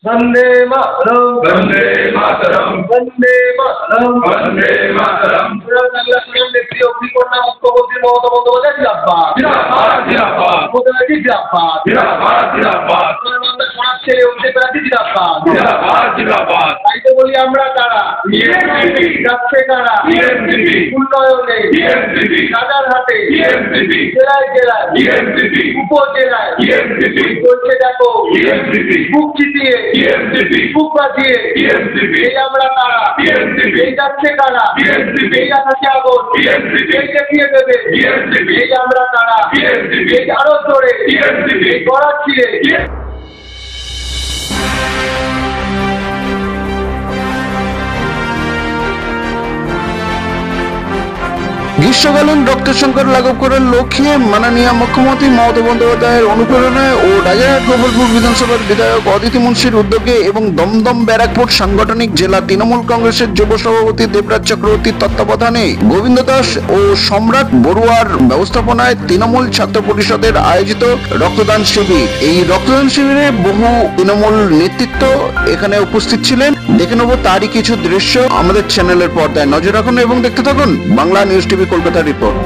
वंदे मातरम वंदे मातरम वंदे मातरम वंदे मातरम नेत्री অগ্নিকন্যা মুখ্যমন্ত্রী মমতা বন্দ্যোপাধ্যায় জিন্দাবাদ জিন্দাবাদ জিন্দাবাদ মোদী জিন্দাবাদ জিন্দাবাদ জিন্দাবাদ সমাজ ছেড়ে অভিষেক ব্যানার্জি জিন্দাবাদ জিন্দাবাদ জিন্দাবাদ তাই তো বলি আমরা কারা টিএমসিপি যাচ্ছে কারা টিএমসিপি উন্নয়নে টিএমসিপি রাজারহাটে টিএমসিপি জেলায় জেলায় টিএমসিপি উপজেলায় টিএমসিপি চলছে দেখো টিএমসিপি বুক চিতিয়ে টিএমসিপি বুক বাজিয়ে টিএমসিপি এই আমরা কারা টিএমসিপি এই যাচ্ছে কারা টিএমসিপি এই আকাশে আগুন টিএমসিপি এই দেখিয়ে দেবে টিএমসিপি এই আমরা কারা টিএমসিপি এই আরো জোরে টিএমসিপি এই করাচ্ছিলে গ্রীষ্মকালীন রক্ত সংকট লাঘব করার লক্ষ্যে মাননীয় মুখ্যমন্ত্রী মমতা বন্দ্যোপাধ্যায়ের অনুপ্রেরণায় ও রাজারহাট গোপালপুর বিধানসভার বিধায়ক অদিতি মুন্সির উদ্যোগে এবং দমদম ব্যারাকপুর সাংগঠনিক জেলা তৃণমূল কংগ্রেসের যুব সভাপতি দেবরাজ চক্রবর্তীর তত্ত্বাবধানে গোবিন্দ দাস ও সম্রাট বড়ুয়ার ব্যবস্থাপনায় তৃণমূল ছাত্র পরিষদের আয়োজিত রক্তদান শিবির। এই রক্তদান শিবিরে বহু তৃণমূল নেতৃত্ব এখানে উপস্থিত ছিলেন। দেখে নেব তারই কিছু দৃশ্য আমাদের চ্যানেলের পর্দায়। নজর রাখুন এবং দেখতে থাকুন Bangla news TV Kolkata report.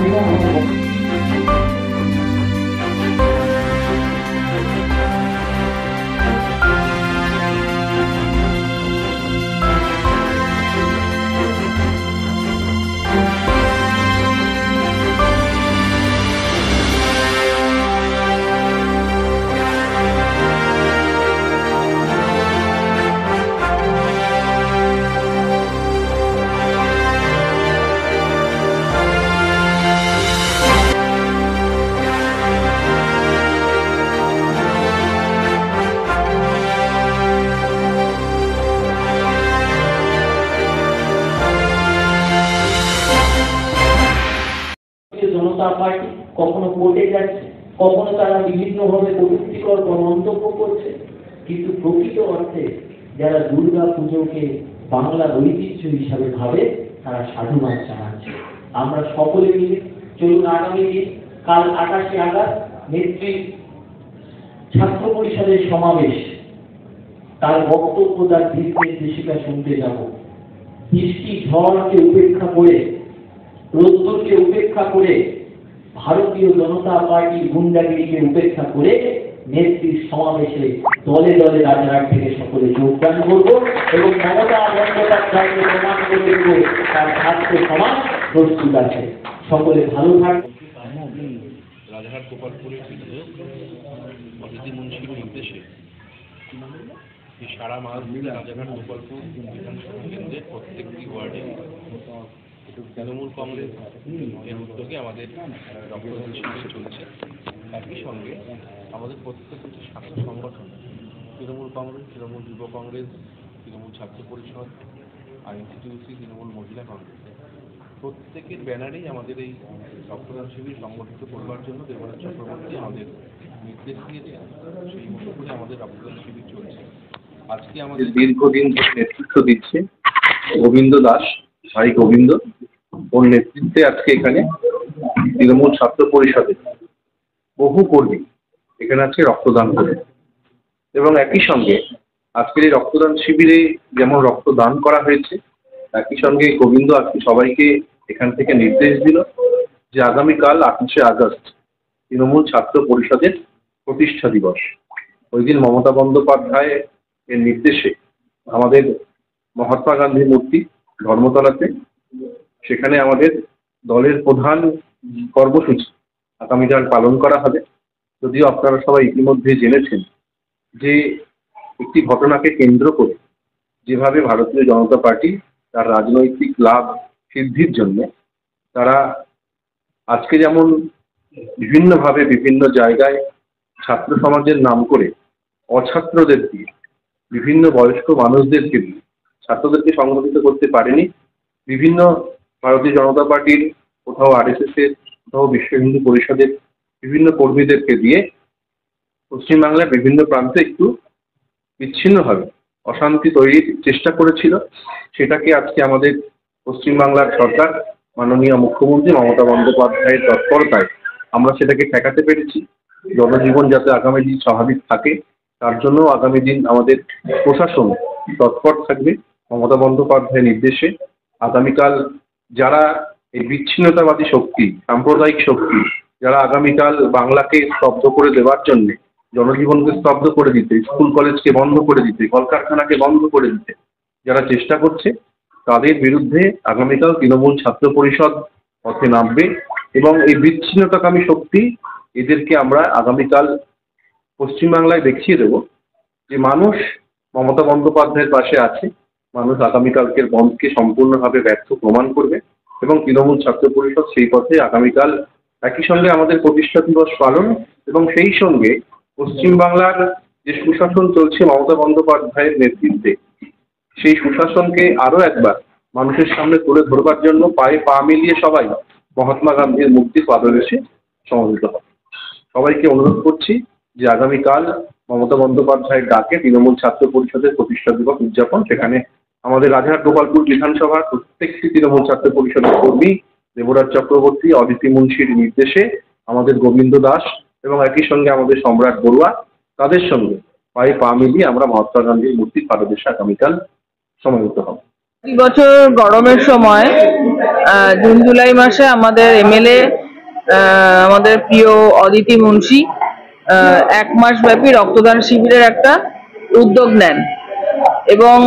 Janata party কখনো কোর্টে যাচ্ছে, কখনো তারা বিভিন্নভাবে কটূক্তিকর মন্তব্য করছে, কিন্তু প্রকৃত অর্থে যারা দুর্গা পুজোকে বাংলার ঐতিহ্য হিসাবে ভাবে তারা সাধুবাদ জানাচ্ছে। আমরা সকলে মিলে চলুন আগামী দিন কাল 28 আগস্ট নেত্রী ছাত্র পরিষদের সমাবেশ, তার বক্তব্য, তার দিক নির্দেশিকা শুনতে যাব। বৃষ্টি ঝড়কে উপেক্ষা করে, রোদ্দুরকে উপেক্ষা করে, ভারতীয় জনতা পার্টির গুন্ডাগিরিকে উপেক্ষা করে নেত্রীর সমাবেশে দলে দলে রাজারহাট থেকে সকলে যোগদান করব এবং মমতা বন্দ্যোপাধ্যায়কে প্রমাণ করে দেব তার ছাত্র সমাজ প্রস্তুত আছে। সকলে ভালো থাকবে। রাজারহাট গোপালপুরের বিধায়ক অদিতি মুন্সির নির্দেশে এই সারা মাস ধরে রাজারহাট গোপালপুর বিধানসভা কেন্দ্রের প্রত্যেকটি ওয়ার্ডে তৃণমূল কংগ্রেস এর উদ্যোগে আমাদের রক্তদান শিবির চলছে। একই সঙ্গে আমাদের প্রত্যেকটি ছাত্র সংগঠন, তৃণমূল কংগ্রেস, তৃণমূল যুব কংগ্রেস, তৃণমূল ছাত্র পরিষদ, আইএনটিটিউসি, তৃণমূল মহিলা কংগ্রেস, প্রত্যেকের ব্যানারেই আমাদের এই রক্তদান শিবির সংগঠিত করবার জন্য দেবরাজ চক্রবর্তী আমাদের নির্দেশ দিয়েছে। সেই মতো করে আমাদের রক্তদান শিবির চলছে। আজকে আমাদের দীর্ঘদিন ধরে নেতৃত্ব দিচ্ছে গোবিন্দ দাস, ভাই গোবিন্দ, ওর নেতৃত্বে আজকে এখানে তৃণমূল ছাত্র পরিষদের বহু কর্মী এখানে আজকে রক্তদান করে এবং একই সঙ্গে আজকের এই রক্তদান শিবিরে যেমন রক্তদান করা হয়েছে, একই সঙ্গে গোবিন্দ আজকে সবাইকে এখান থেকে নির্দেশ দিল যে আগামীকাল 28 আগস্ট তৃণমূল ছাত্র পরিষদের প্রতিষ্ঠা দিবস। ওই দিন মমতা বন্দ্যোপাধ্যায় এর নির্দেশে আমাদের মহাত্মা গান্ধী মূর্তি ধর্মতলাতে, সেখানে আমাদের দলের প্রধান কর্মসূচি আগামীকাল পালন করা হবে। যদিও আপনারা সবাই ইতিমধ্যে জেনেছেন যে একটি ঘটনাকে কেন্দ্র করে যেভাবে ভারতীয় জনতা পার্টি তার রাজনৈতিক লাভ সিদ্ধির জন্য তারা আজকে যেমন বিভিন্নভাবে বিভিন্ন জায়গায় ছাত্র সমাজের নাম করে অছাত্রদের দিয়ে, বিভিন্ন বয়স্ক মানুষদেরকে দিয়ে ছাত্রদেরকে সংগঠিত করতে পারেনি। বিভিন্ন ভারতীয় জনতা পার্টির, কোথাও আরএসএস এর, কোথাও বিশ্ব হিন্দু পরিষদের বিভিন্ন কর্মীদেরকে দিয়ে পশ্চিমবাংলার বিভিন্ন প্রান্তে একটু বিচ্ছিন্নভাবে অশান্তি তৈরির চেষ্টা করেছিল। সেটাকে আজকে আমাদের পশ্চিমবাংলার সরকার, মাননীয় মুখ্যমন্ত্রী মমতা বন্দ্যোপাধ্যায়ের তৎপরতায় আমরা সেটাকে ঠেকাতে পেরেছি। জনজীবন যাতে আগামী দিন স্বাভাবিক থাকে তার জন্য আগামী দিন আমাদের প্রশাসন তৎপর থাকবে। মমতা বন্দ্যোপাধ্যায়ের নির্দেশে আগামীকাল যারা এই বিচ্ছিন্নতাবাদী শক্তি, সাম্প্রদায়িক শক্তি, যারা আগামীকাল বাংলাকে স্তব্ধ করে দেওয়ার জন্য, জনজীবনকে স্তব্ধ করে দিতে, স্কুল কলেজকে বন্ধ করে দিতে, কলকারখানাকে বন্ধ করে দিতে যারা চেষ্টা করছে, তাদের বিরুদ্ধে আগামীকাল তৃণমূল ছাত্র পরিষদ পথে নামবে এবং এই বিচ্ছিন্নতাকামী শক্তি এদেরকে আমরা আগামীকাল পশ্চিমবাংলায় দেখিয়ে দেব যে মানুষ মমতা বন্দ্যোপাধ্যায়ের পাশে আছে। মানুষ আগামীকালকের বন্ধকে সম্পূর্ণভাবে ব্যর্থ প্রমাণ করবে এবং তৃণমূল ছাত্র পরিষদ সেই পথে আগামীকাল একই সঙ্গে আমাদের প্রতিষ্ঠা দিবস পালন এবং সেই সঙ্গে পশ্চিমবাংলার যে সুশাসন চলছে মমতা বন্দ্যোপাধ্যায়ের নেতৃত্বে, সেই সুশাসনকে আরও একবার মানুষের সামনে তুলে ধরবার জন্য পায়ে পা মিলিয়ে সবাই মহাত্মা গান্ধীর মুক্তির পাদদেশে সমবেত হবে। সবাইকে অনুরোধ করছি যে আগামীকাল মমতা বন্দ্যোপাধ্যায়ের ডাকে তৃণমূল ছাত্র পরিষদের প্রতিষ্ঠা দিবস উদযাপন, সেখানে আমাদের রাজারহাট গোপালপুর বিধানসভার প্রত্যেকটি তৃণমূল ছাত্র পরিষদের কর্মী, দেবরাজ চক্রবর্তী, অদিতি মুন্সির নির্দেশে আমাদের গোবিন্দ দাস এবং একই সঙ্গে আমাদের সম্রাট বড়ুয়া, তাদের সঙ্গে পায়ে পা মিলিয়ে আমরা মহাত্মা গান্ধীর মূর্তির পাদদেশে আগামীকাল সমবেত হব। প্রতি বছর গরমের সময় জুন জুলাই মাসে আমাদের এমএলএ আমাদের প্রিয় অদিতি মুন্সি 1 মাস ব্যাপী রক্তদান শিবিরের একটা উদ্যোগ নেন এবং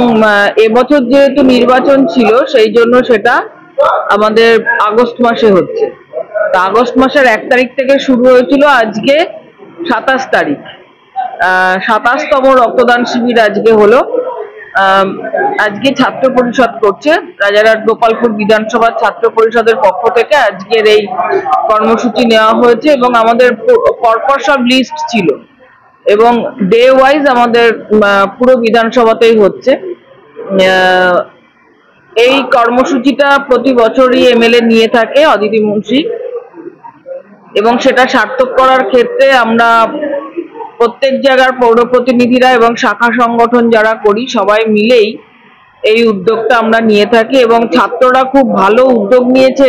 এবছর যেহেতু নির্বাচন ছিল সেই জন্য সেটা আমাদের আগস্ট মাসে হচ্ছে। তা আগস্ট মাসের 1 তারিখ থেকে শুরু হয়েছিল, আজকে 27 তারিখ, 27তম রক্তদান শিবির আজকে হলো। আজকে ছাত্র পরিষদ করছে, রাজারহাট গোপালপুর বিধানসভার ছাত্র পরিষদের পক্ষ থেকে আজকের এই কর্মসূচি নেওয়া হয়েছে এবং আমাদের পরপর সব লিস্ট ছিল এবং ডে ওয়াইজ আমাদের পুরো বিধানসভাতেই হচ্ছে। এই কর্মসূচিটা প্রতি বছরই এমএলএ নিয়ে থাকে অদিতি মুন্সি এবং সেটা সার্থক করার ক্ষেত্রে আমরা প্রত্যেক জায়গার পৌর প্রতিনিধিরা এবং শাখা সংগঠন যারা করি সবাই মিলেই এই উদ্যোগটা আমরা নিয়ে থাকি এবং ছাত্ররা খুব ভালো উদ্যোগ নিয়েছে।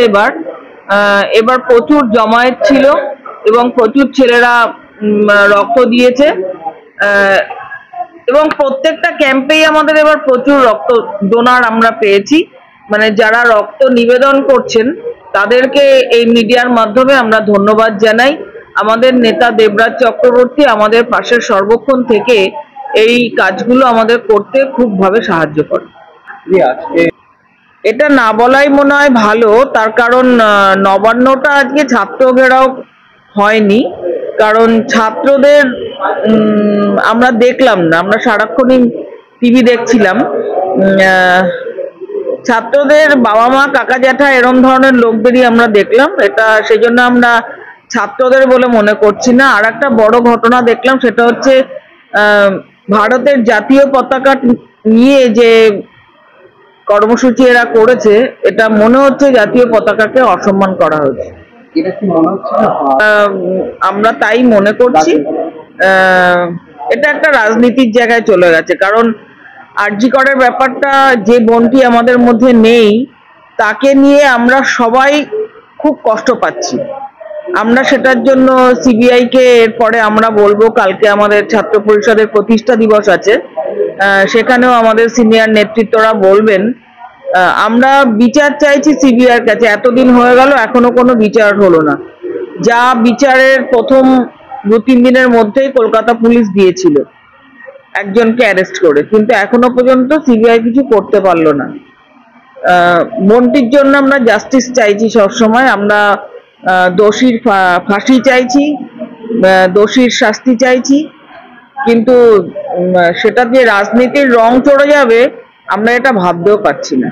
এবার প্রচুর জমায়েত ছিল এবং প্রচুর ছেলেরা রক্ত দিয়েছে এবং প্রত্যেকটা ক্যাম্পেই আমাদের এবার প্রচুর রক্ত ডোনার আমরা পেয়েছি। মানে যারা রক্ত নিবেদন করছেন তাদেরকে এই মিডিয়ার মাধ্যমে আমরা ধন্যবাদ জানাই। আমাদের নেতা দেবরাজ চক্রবর্তী আমাদের পাশের সর্বক্ষণ থেকে এই কাজগুলো আমাদের করতে খুবভাবে সাহায্য করে। এটা না বলাই মনে হয় ভালো, তার কারণ নবান্নটা আজকে ছাত্র ঘেরাও হয়নি, কারণ ছাত্রদের আমরা দেখলাম না, আমরা সারাক্ষণই টিভি দেখছিলাম। ছাত্রদের বাবা মা, কাকা জ্যাঠা এরম ধরনের লোকদেরই আমরা দেখলাম। এটা সেই জন্য আমরা ছাত্রদের বলে মনে করছি না। আর একটা বড় ঘটনা দেখলাম, সেটা হচ্ছে ভারতের জাতীয় পতাকা নিয়ে যে কর্মসূচি এরা করেছে, এটা মনে হচ্ছে জাতীয় পতাকাকে অসম্মান করা হয়েছে। আমরা তাই মনে করছি। এটা একটা রাজনীতির জায়গায় চলে গেছে, কারণ আরজি করের ব্যাপারটা, যে বোনটি আমাদের মধ্যে নেই তাকে নিয়ে আমরা সবাই খুব কষ্ট পাচ্ছি। আমরা সেটার জন্য সিবিআইকে এরপরে আমরা বলবো, কালকে আমাদের ছাত্র পরিষদের প্রতিষ্ঠা দিবস আছে, সেখানেও আমাদের সিনিয়র নেতৃত্বরা বলবেন। আমরা বিচার চাইছি সিবিআইয়ের কাছে। এতদিন হয়ে গেল এখনো কোনো বিচার হলো না। যা বিচারের প্রথম 2-3 দিনের মধ্যেই কলকাতা পুলিশ দিয়েছিল একজনকে অ্যারেস্ট করে, কিন্তু এখনো পর্যন্ত সিবিআই কিছু করতে পারলো না। বোনটির জন্য আমরা জাস্টিস চাইছি সবসময়। আমরা দোষীর ফাঁসি চাইছি, দোষীর শাস্তি চাইছি, কিন্তু সেটা যে রাজনীতির রং চড়ে যাবে আমরা এটা ভাবতেও পারছি না।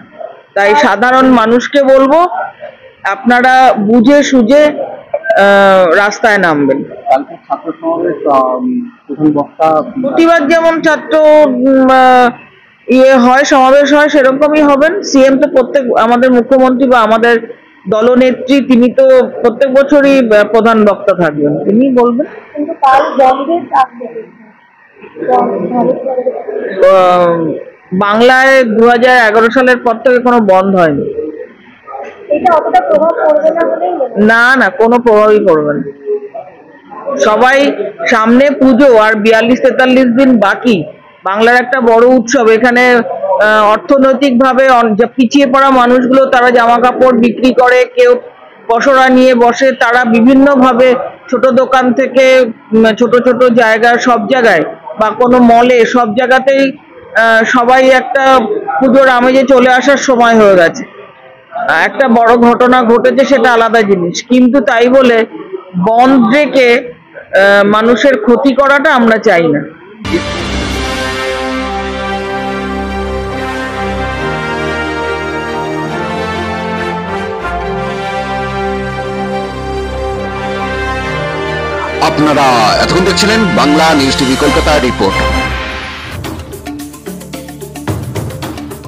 তাই সাধারণ মানুষকে বলবো, আপনারা বুঝে সুঝে রাস্তায় নামবেন। প্রতিবাদ যেমন ছাত্র হয়, সমাবেশ হয়, সেরকমই হবেন। সিএম তো আমাদের মুখ্যমন্ত্রী বা আমাদের দলনেত্রী, তিনি তো প্রত্যেক বছরই প্রধান বক্তা থাকবেন, তিনি বলবেন। বাংলায় 2011 সালের পর থেকে কোনো বন্ধ হয়নি। না, কোনো প্রভাবই পড়বে না। সবাই সামনে পুজো আর 42-43 দিন বাকি, বাংলার একটা বড় উৎসব। এখানে অর্থনৈতিকভাবে যে পিছিয়ে পড়া মানুষগুলো তারা জামা কাপড় বিক্রি করে, কেউ পসরা নিয়ে বসে, তারা বিভিন্নভাবে ছোট দোকান থেকে ছোট ছোট জায়গা, সব জায়গায় বা কোনো মলে, সব জায়গাতেই সবাই একটা পুজোর আমেজে চলে আসার সময় হয়ে গেছে। একটা বড় ঘটনা ঘটেছে সেটা আলাদা জিনিস, কিন্তু তাই বলে বন্ধ রেখে মানুষের ক্ষতি করাটা আমরা চাই না। আপনারা এতক্ষণ দেখছিলেন Bangla news TV Kolkata report.